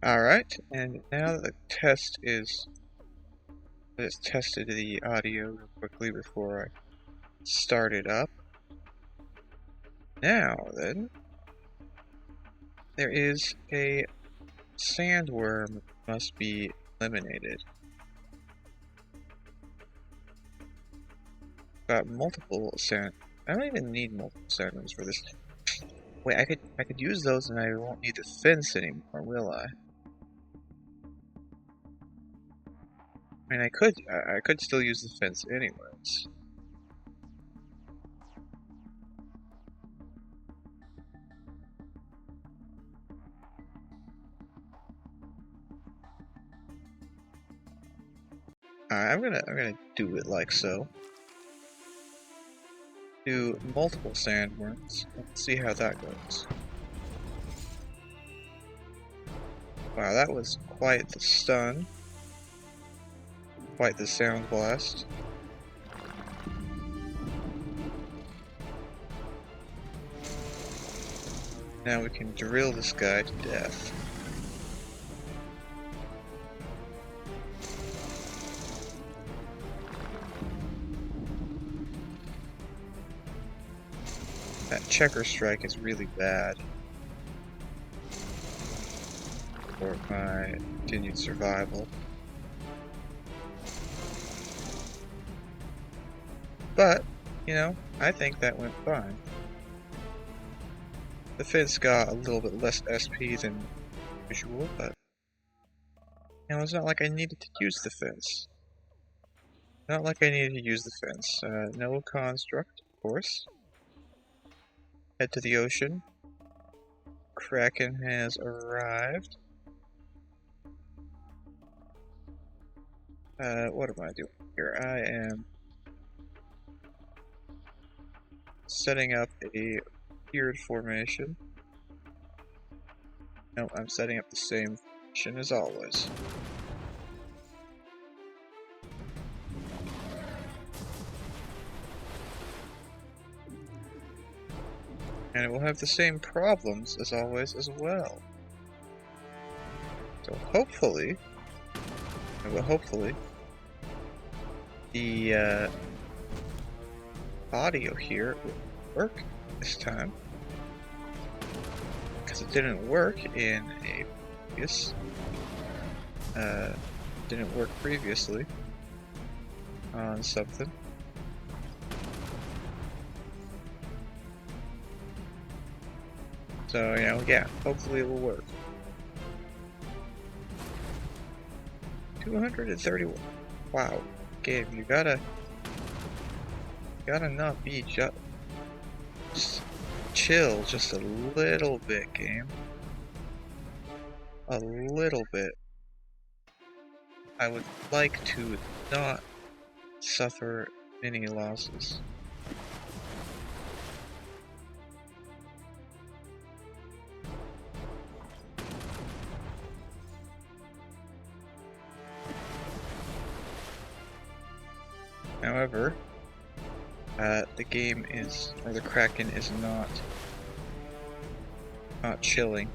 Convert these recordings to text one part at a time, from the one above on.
Alright, and now that the test is... Let's tested the audio real quickly before I start it up. Now then, there is a sandworm must be eliminated. Got multiple sand... I don't even need multiple sandworms for this. Wait, I could use those and I won't need the fence anymore, will I? I mean, I could still use the fence anyways. Alright, I'm gonna do it like so. Do multiple sandworms. Let's see how that goes. Wow, that was quite the stun. Quite the sound blast. Now we can drill this guy to death. That checker strike is really bad for my continued survival. But, you know, I think that went fine. The fence got a little bit less SP than usual, but you know, it's not like I needed to use the fence. Not like I needed to use the fence. No construct, of course. Head to the ocean. Kraken has arrived. What am I doing here? I am setting up a tiered formation. No, I'm setting up the same formation as always. And it will have the same problems as always as well. So hopefully, the audio here will work this time. Because it didn't work in a previous, didn't work previously on something. So, you know, yeah, hopefully it will work. 231. Wow, game, you gotta not be just chill just a little bit, game. A little bit. I would like to not suffer any losses. However, the game is, or the Kraken is not chilling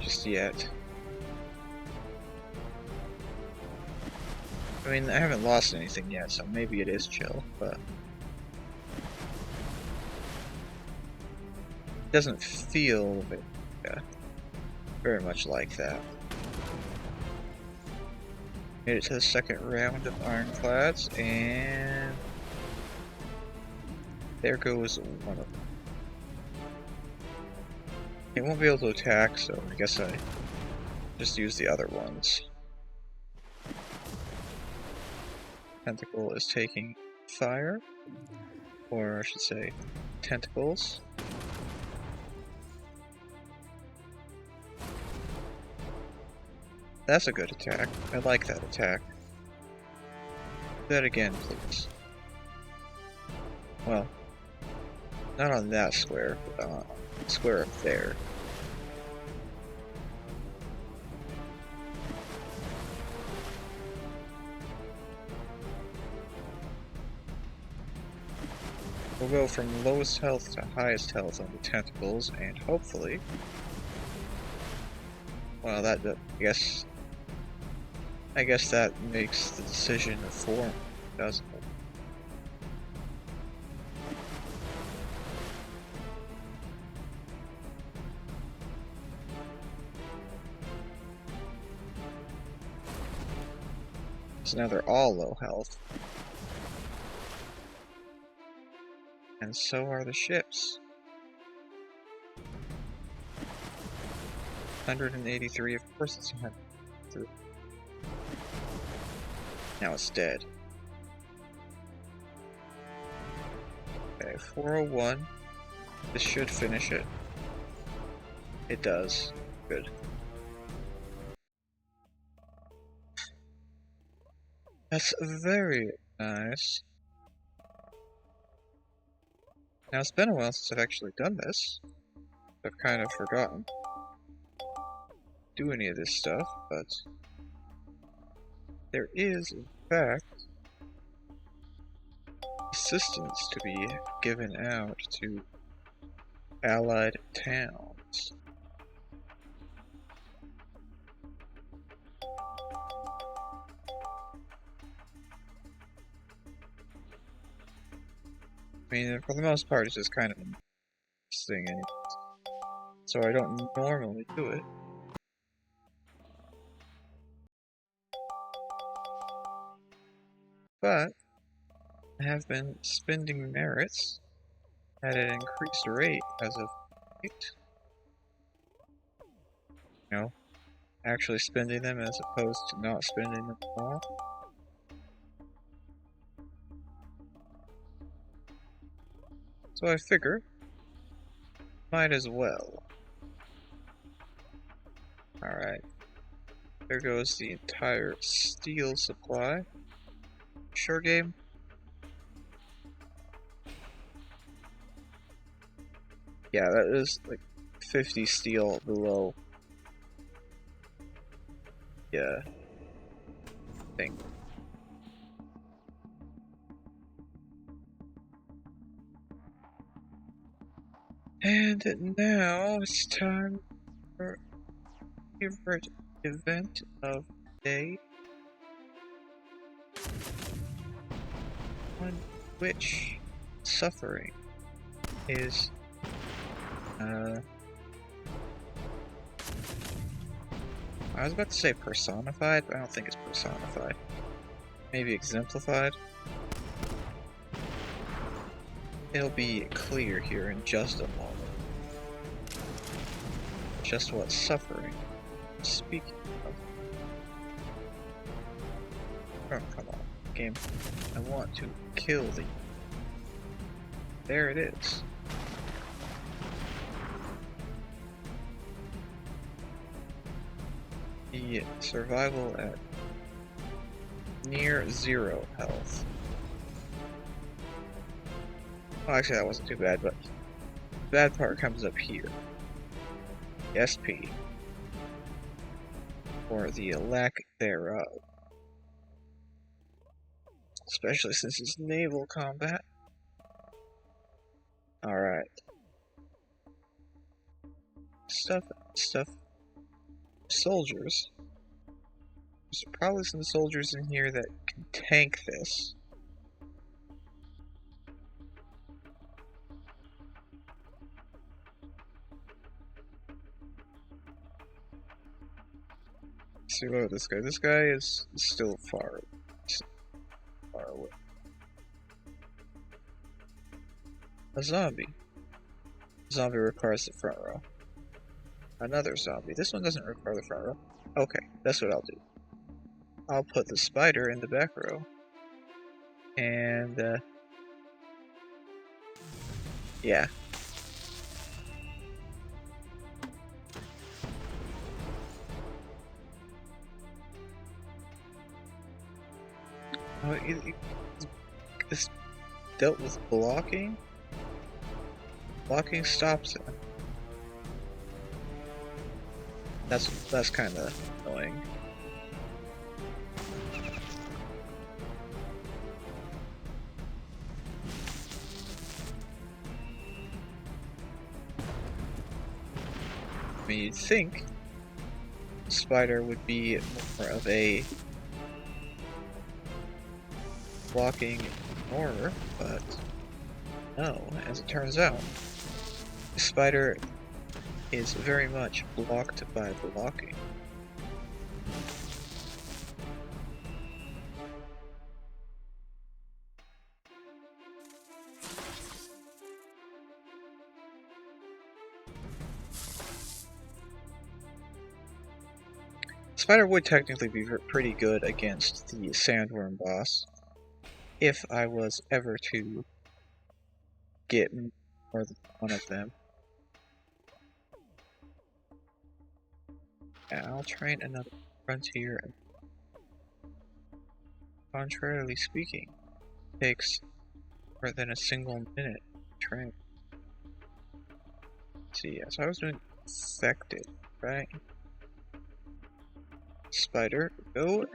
just yet. I mean, I haven't lost anything yet, so maybe it is chill, but it doesn't feel very much like that. Made it to the second round of Ironclads, and there goes one of them. It won't be able to attack, so I guess I just use the other ones. Tentacle is taking fire, or I should say, tentacles. That's a good attack. I like that attack. Do that again, please. Well, not on that square, but on the square up there. We'll go from lowest health to highest health on the tentacles, and hopefully Well, I guess that makes the decision of form, doesn't it? So now they're all low health. And so are the ships. 183, of course it's 103. Now it's dead. Okay, 401. This should finish it. It does. Good. That's very nice. Now it's been a while since I've actually done this. I've kind of forgotten to do any of this stuff, but there is, in fact, assistance to be given out to allied towns. I mean, for the most part, it's just kind of a thing, so I don't normally do it. But I have been spending merits at an increased rate as of late. You know, actually spending them as opposed to not spending them at all. So I figure, might as well. Alright. There goes the entire steel supply. Sure game? Yeah, that is like 50 steel below. Yeah. Thing. And now it's time for favorite event of the day. On which suffering is I was about to say personified, but I don't think it's personified. Maybe exemplified. It'll be clear here in just a moment. Just what suffering is speaking of. Oh, come on, game. I want to kill thee. There it is. The survival at near 0 health. Well, actually that wasn't too bad, but the bad part comes up here. SP. Or the lack thereof. Especially since it's naval combat. Alright. Stuff. Soldiers. There's probably some soldiers in here that can tank this. Let's see about this guy. This guy is still far away. A zombie. Zombie requires the front row. Another zombie. This one doesn't require the front row. Okay, that's what I'll do. I'll put the spider in the back row. And, yeah. Oh, this dealt with blocking? Blocking stops him. That's kind of annoying. I mean, you'd think Spider would be more of a blocking ignorer, but no, as it turns out, the Spider is very much blocked by blocking. Spider would technically be pretty good against the Sandworm boss, if I was ever to get more than one of them. And I'll train another frontier. Contrarily speaking, it takes more than a single minute to train. Let's see, so I was doing infected, right? Spider, go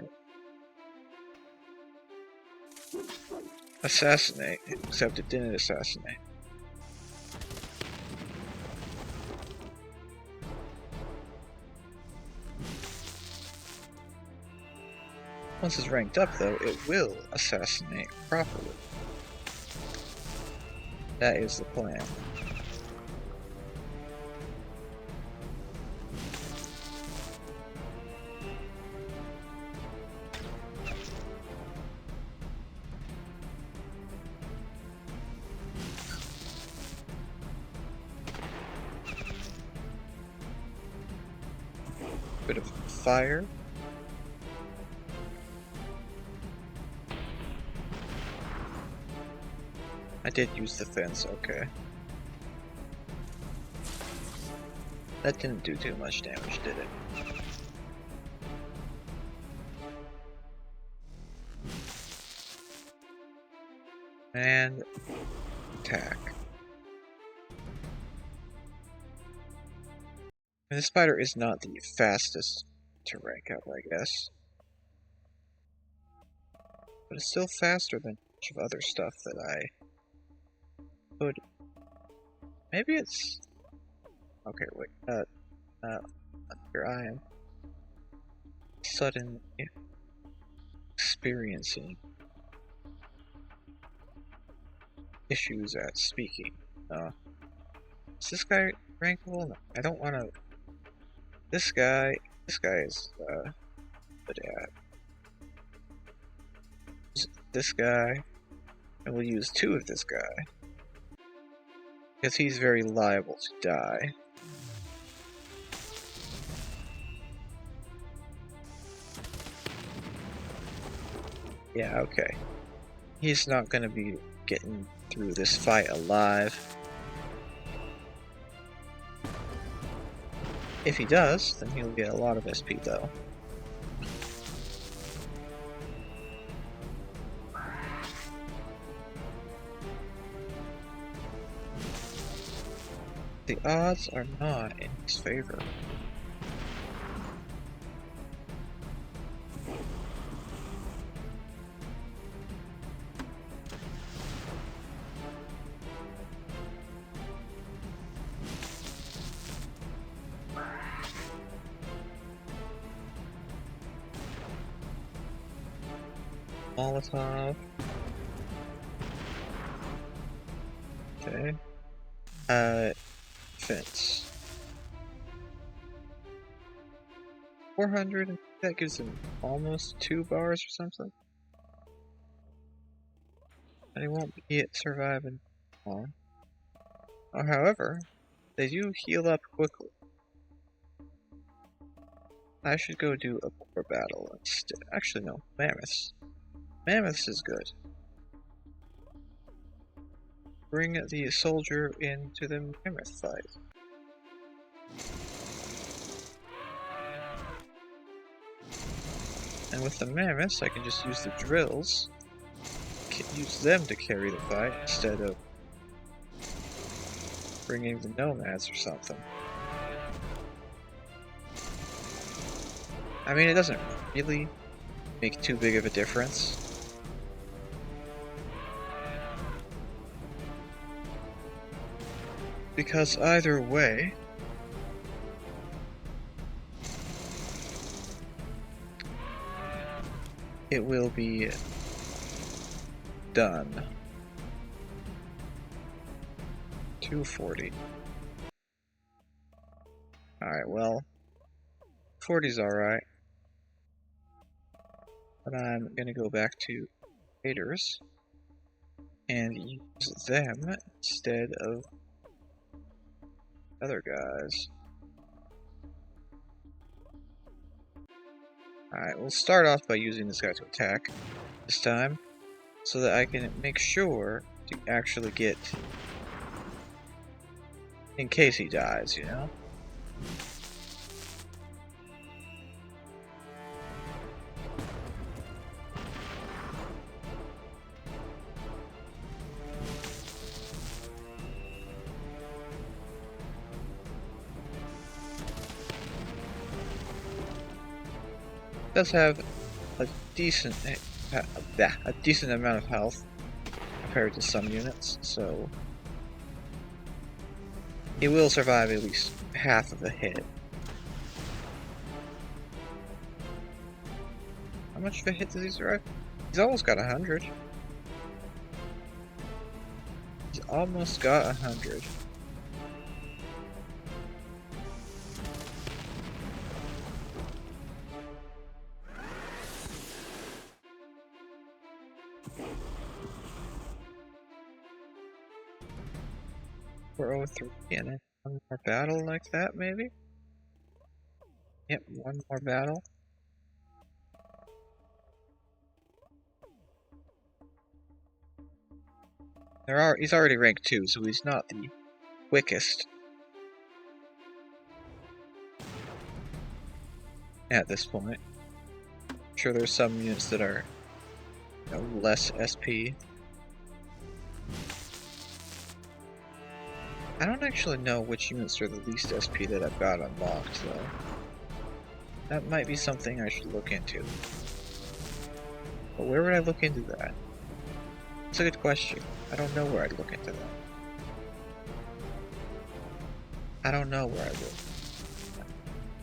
assassinate, except it didn't assassinate. Once it's ranked up though, it will assassinate properly. That is the plan. Bit of fire. I did use the fence, okay. That didn't do too much damage, did it? And attack. And the Spider is not the fastest to rank up, I guess. But it's still faster than much of other stuff that I could. Maybe it's. Okay, wait. Here I am. Suddenly experiencing issues at speaking. Is this guy rankable? No, I don't want to. This guy is good at. This guy, and we'll use 2 of this guy because he's very liable to die. Yeah, okay. He's not gonna be getting through this fight alive. If he does, then he'll get a lot of SP though. The odds are not in his favor. Molotov. Okay. Fence. 400, that gives him almost 2 bars or something. And he won't be surviving long. However, they do heal up quickly. I should go do a Boar battle instead. Actually, no, Mammoths. Mammoths is good. Bring the soldier into the Mammoth fight. And with the Mammoths, I can just use the drills, use them to carry the fight instead of bringing the nomads or something. I mean, it doesn't really make too big of a difference. Because either way, it will be done. 240. Alright, well, 40's alright. But I'm gonna go back to raiders and use them instead of other guys. Alright, we'll start off by using this guy to attack this time, so that I can make sure to actually get, in case he dies, you know? Does have a decent amount of health compared to some units, so he will survive at least half of a hit. How much of a hit does he survive? He's almost got 100. He's almost got 100. We're 0-3 and one more battle like that, maybe? Yep, one more battle. He's already rank 2, so he's not the quickest at this point. I'm sure there's some units that are, you know, less SP. I don't actually know which units are the least SP that I've got unlocked, though. That might be something I should look into. But where would I look into that? That's a good question. I don't know where I'd look into that. I don't know where I would.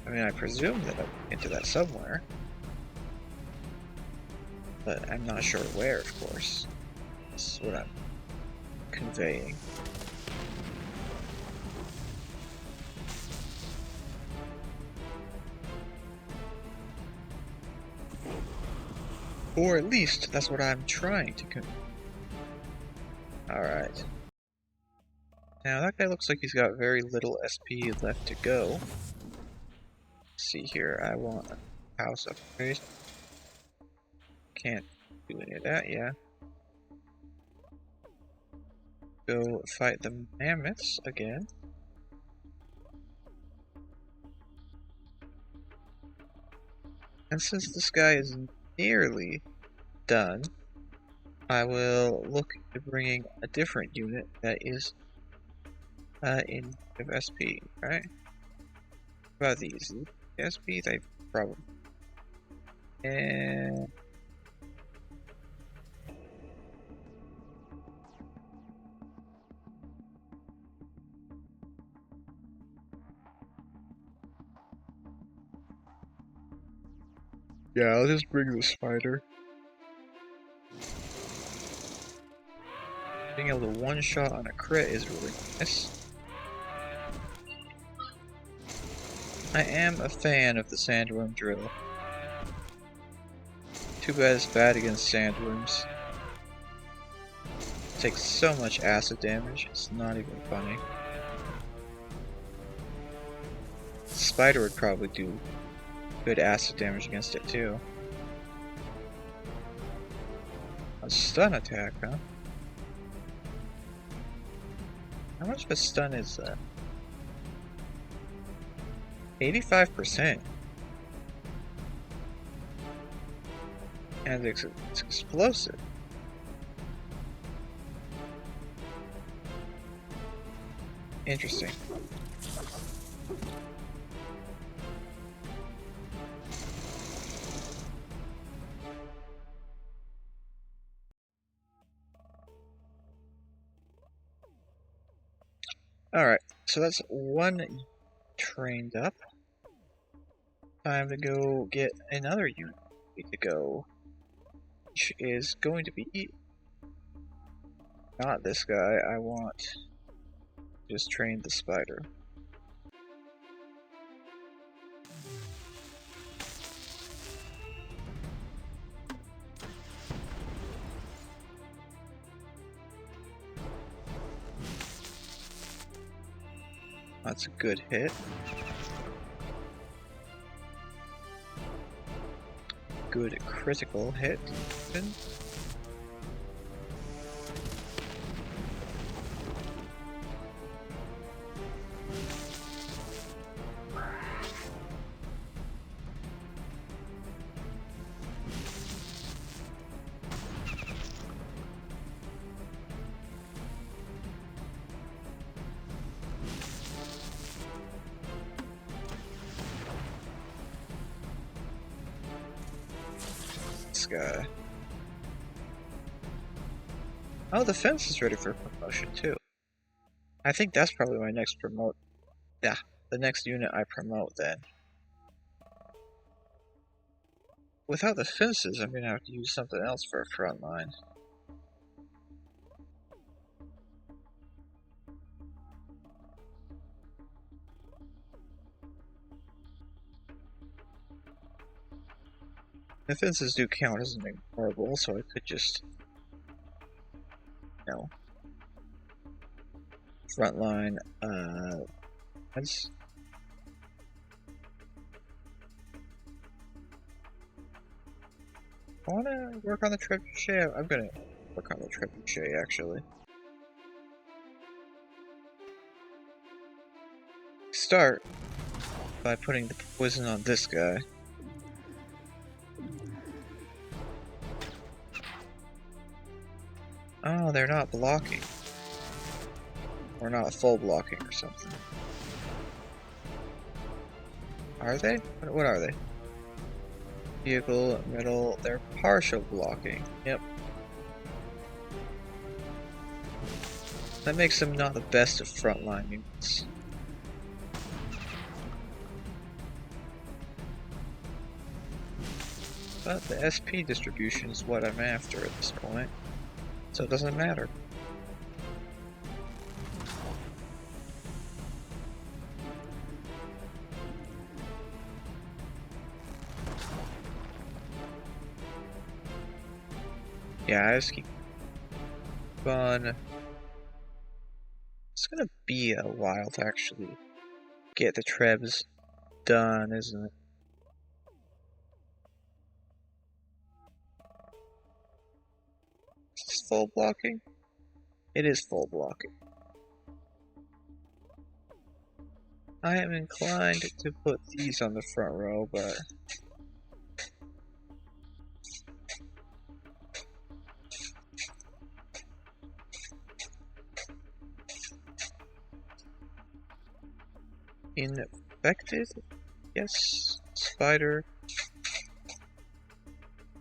I mean, I presume that I'd look into that somewhere. But I'm not sure where, of course. This is what I'm conveying. Or at least, that's what I'm trying to convey. Alright. Now, that guy looks like he's got very little SP left to go. Let's see here, I want a house upgrade. Can't do any of that, yeah. Go fight the Mammoths again. And since this guy is nearly done, I will look at bringing a different unit that is in of SP, right? What about these? SP, they probably. And yeah, I'll just bring the spider. Being able to one-shot on a crit is really nice. I am a fan of the Sandworm drill. Too bad it's bad against sandworms. It takes so much acid damage, it's not even funny. Spider would probably do good acid damage against it too. A stun attack, huh? How much of a stun is that? 85%. And it's explosive. Interesting. Alright, so that's one trained up. Time to go get another unit to go which is going to be not this guy. I want to just train the spider. That's a good hit. Good critical hit. Guy. Oh, the fence is ready for promotion too. I think that's probably my next promote. Yeah, the next unit I promote then. Without the fences, I'm gonna have to use something else for a front line. The fences do count as an ignorable, so I could just, you know, front line. That's. I want to work on the trebuchet. I'm gonna work on the trebuchet actually. Start by putting the poison on this guy. Oh, they're not blocking. Or not full blocking or something. Are they? What are they? Vehicle, middle, they're partial blocking. Yep. That makes them not the best of frontline units. But the SP distribution is what I'm after at this point, so it doesn't matter. Yeah, I just keep on. It's gonna be a while to actually get the trebs done, isn't it? Is this full blocking? It is full blocking. I am inclined to put these on the front row, but infected? Yes, spider.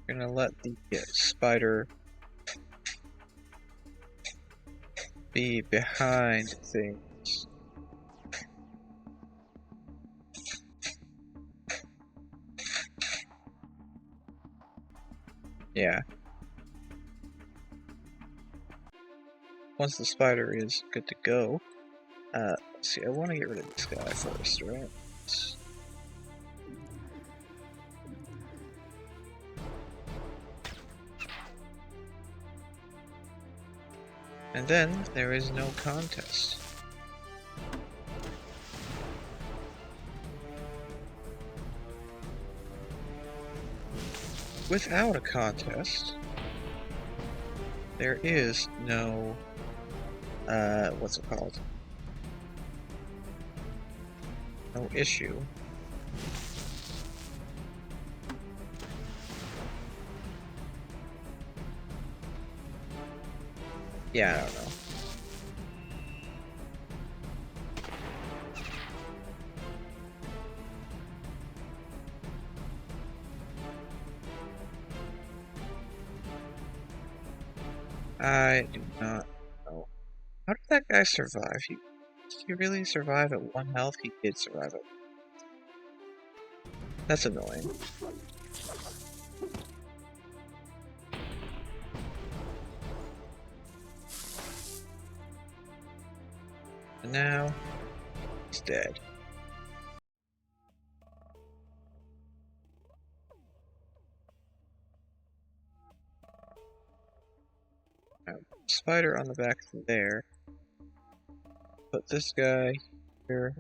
Gonna let the spider be behind things. Yeah. Once the spider is good to go, let's see, I want to get rid of this guy first, right? And then there is no contest. Without a contest, there is no, what's it called? No issue. Yeah, I don't know. I do not know. How did that guy survive? Did he really survive at 1 health? He did survive it. That's annoying. now, he's dead. Now, spider on the back there. Put this guy here.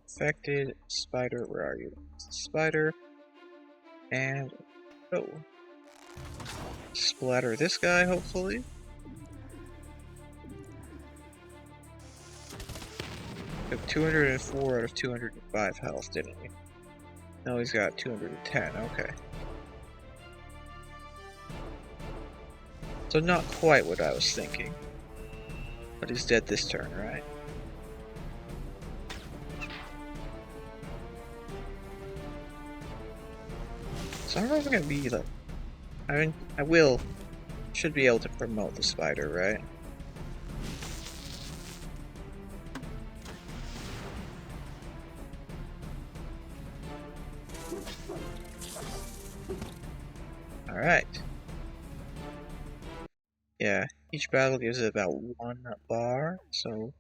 Affected spider, where are you? Spider. And oh. Splatter this guy, hopefully. Took 204 out of 205 health, didn't he? No, he's got 210, okay. So not quite what I was thinking. But he's dead this turn, right? So I'm probably gonna be like... should be able to promote the spider, right? Alright. Yeah, each battle gives it about 1 bar, so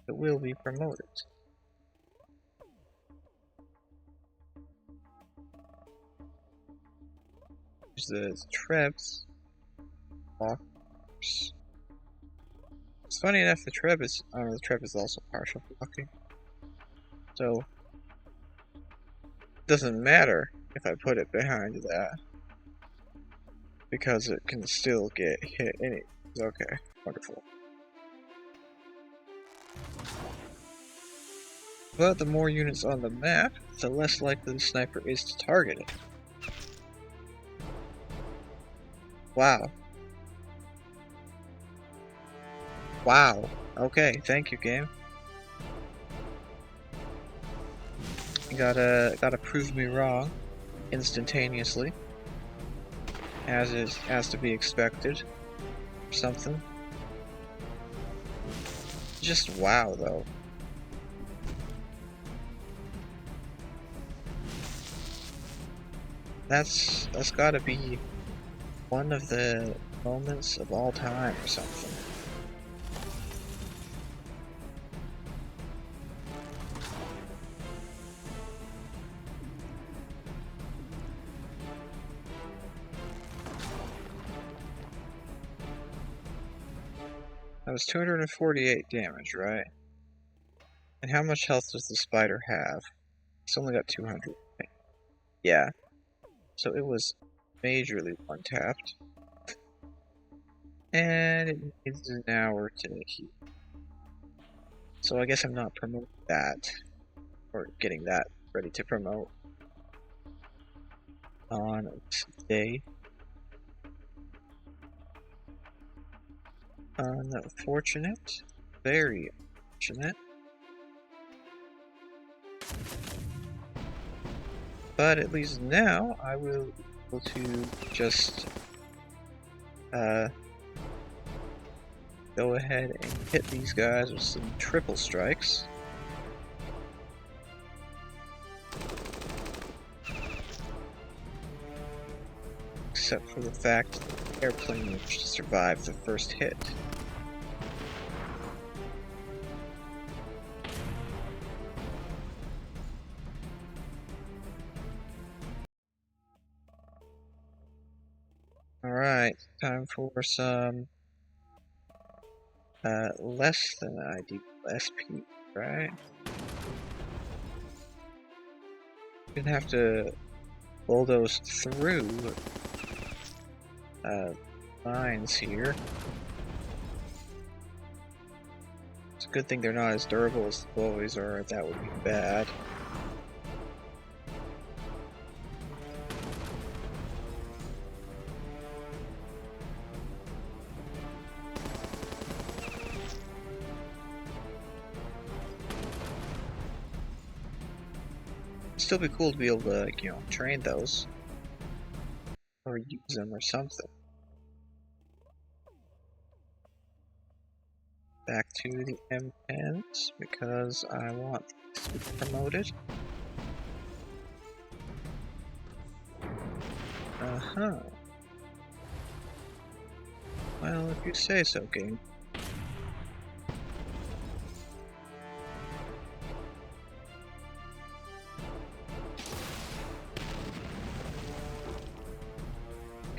it will be promoted. There's the Trebs. Blockers. It's funny enough, the Treb is also partial blocking. So, it doesn't matter if I put it behind that. Because it can still get hit anyway. Okay, wonderful. But the more units on the map, the less likely the sniper is to target it. Wow. Wow. Okay, thank you, game. You gotta prove me wrong instantaneously. As to be expected. Or something. Just wow, though. That's gotta be one of the moments of all time or something. That was 248 damage, right? And how much health does the spider have? It's only got 200. Yeah. So it was majorly one-tapped. And it needs an hour to heal. So I guess I'm not promoting that. Or getting that ready to promote. On this day. Unfortunate. Very unfortunate. But at least now I will be able to just go ahead and hit these guys with some triple strikes. Except for the fact that the airplane managed to survive the first hit. Alright, time for some less than ideal SP, right? Gonna have to bulldoze through mines here. It's a good thing they're not as durable as the boys are, that would be bad. Still be cool to be able to, like, you know, train those. Or use them or something. Back to the M10s, because I want these to be promoted. Uh-huh. Well, if you say so, game.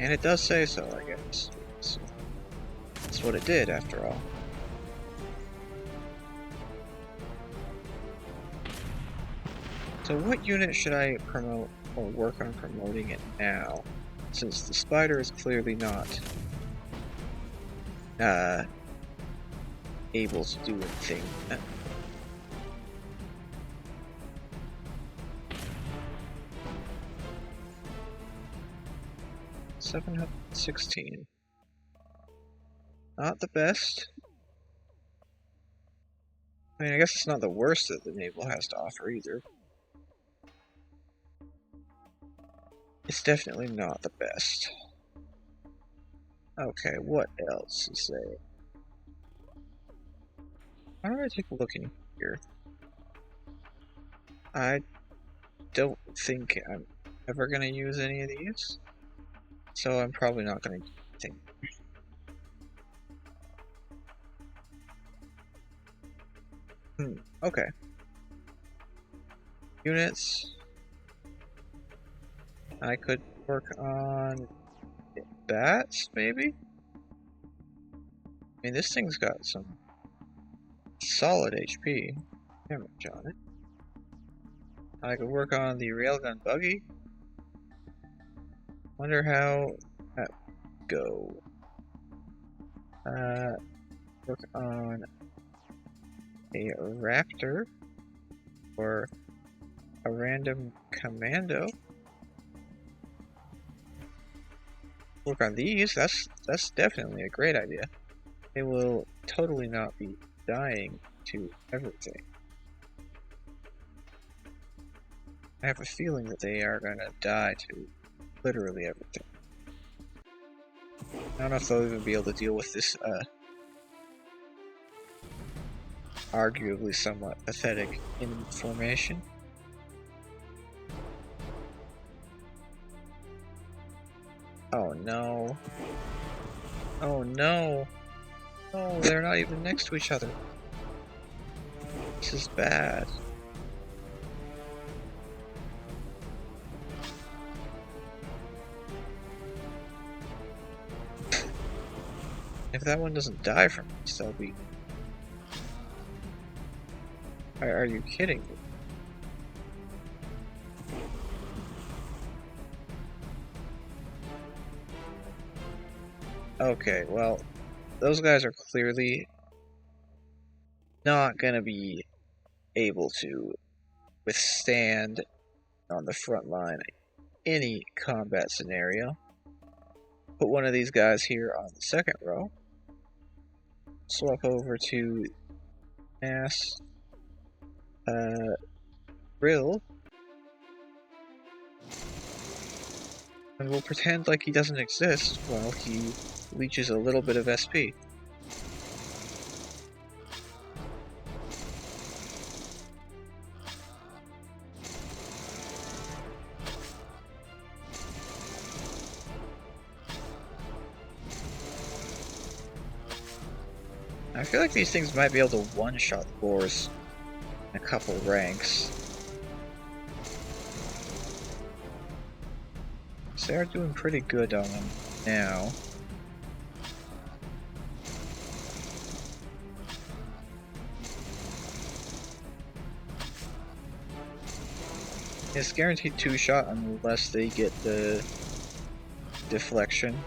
And it does say so, I guess. So that's what it did, after all. So what unit should I promote or work on promoting it now? Since the spider is clearly not able to do anything. 716. Not the best. I mean, I guess it's not the worst that the Naval has to offer either. It's definitely not the best. Okay, what else is there? Why don't I take a look in here? I don't think I'm ever gonna use any of these, so I'm probably not gonna do anything. Okay. Units. I could work on bats, maybe? I mean, this thing's got some solid HP damage on it. I could work on the railgun buggy. Wonder how that would go. Work on a raptor or a random commando. Work on these. That's definitely a great idea. They will totally not be dying to everything. I have a feeling that they are gonna die to literally everything. I don't know if they'll even be able to deal with this arguably somewhat pathetic enemy formation. Oh no. Oh no. No, they're not even next to each other. This is bad. If that one doesn't die from this, that'll be... Are you kidding me? Okay, well, those guys are clearly not gonna be able to withstand on the front line any combat scenario. Put one of these guys here on the second row. Swap over to mass drill. And we'll pretend like he doesn't exist while he leeches a little bit of SP. I feel like these things might be able to one-shot the boars in a couple ranks. So they're doing pretty good on them now. It's guaranteed 2-shot unless they get the deflection.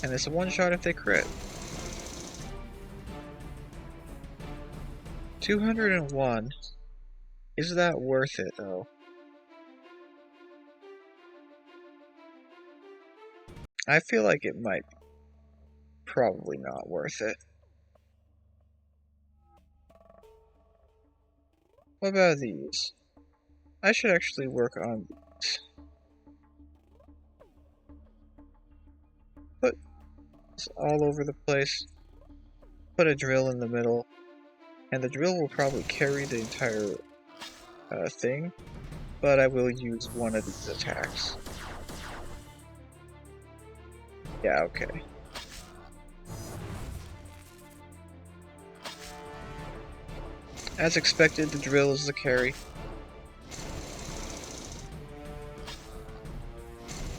And it's a 1-shot if they crit. 201. Is that worth it, though? I feel like it might be. Probably not worth it. What about these? I should actually work on these. Put this all over the place. Put a drill in the middle. And the drill will probably carry the entire thing. But I will use one of these attacks. Yeah, okay. As expected, the drill is the carry.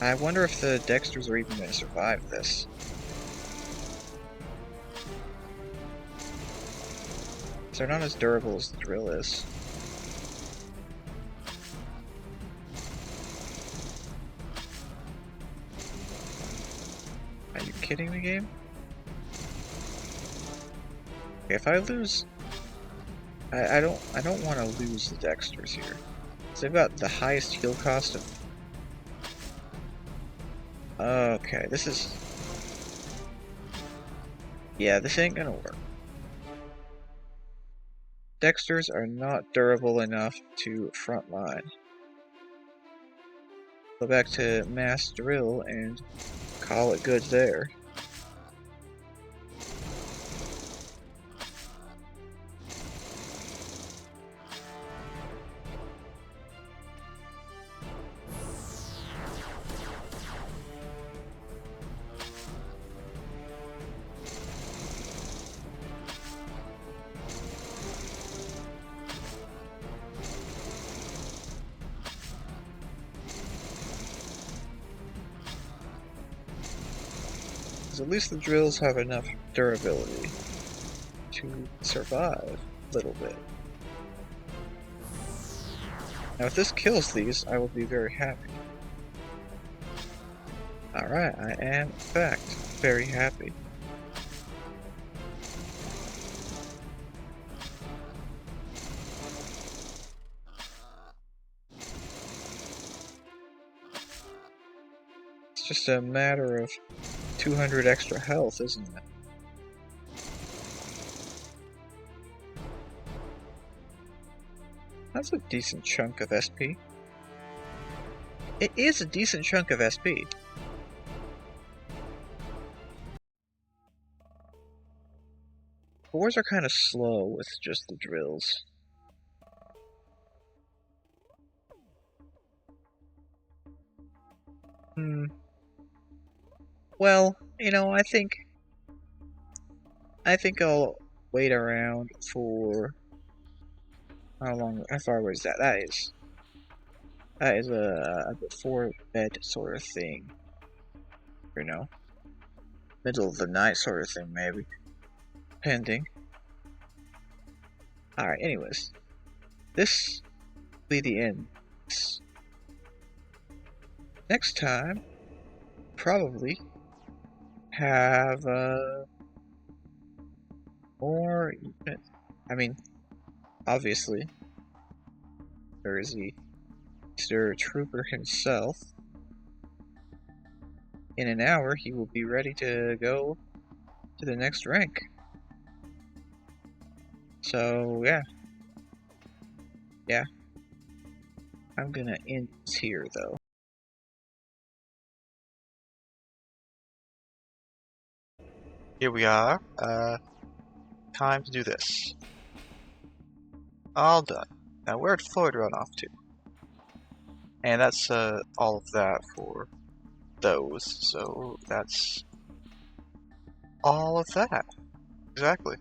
I wonder if the Dexters are even going to survive this. They're not as durable as the drill is. Are you kidding me, game? Okay, if I lose, I don't want to lose the Dexters here. So they've got the highest heal cost of. Okay, this is. Yeah, this ain't gonna work. Dexters are not durable enough to frontline. Go back to mass drill and call it good there. At least the drills have enough durability to survive a little bit. Now if this kills these, I will be very happy. Alright, I am in fact very happy. It's just a matter of 200 extra health, isn't it? That's a decent chunk of SP. It is a decent chunk of SP. Boars are kind of slow with just the drills. Well, you know, I think I'll wait around for how far away is that? That is a before bed sort of thing. You know, middle of the night sort of thing, maybe. Depending. Alright, anyways. This will be the end. Next time, probably have more units. I mean, obviously, there is the Mr. Trooper himself. In an hour, he will be ready to go to the next rank. So, yeah. I'm gonna end this here, though. Here we are. Time to do this. All done. Now, where'd Floyd run off to? And that's all of that for those. So that's all of that. Exactly.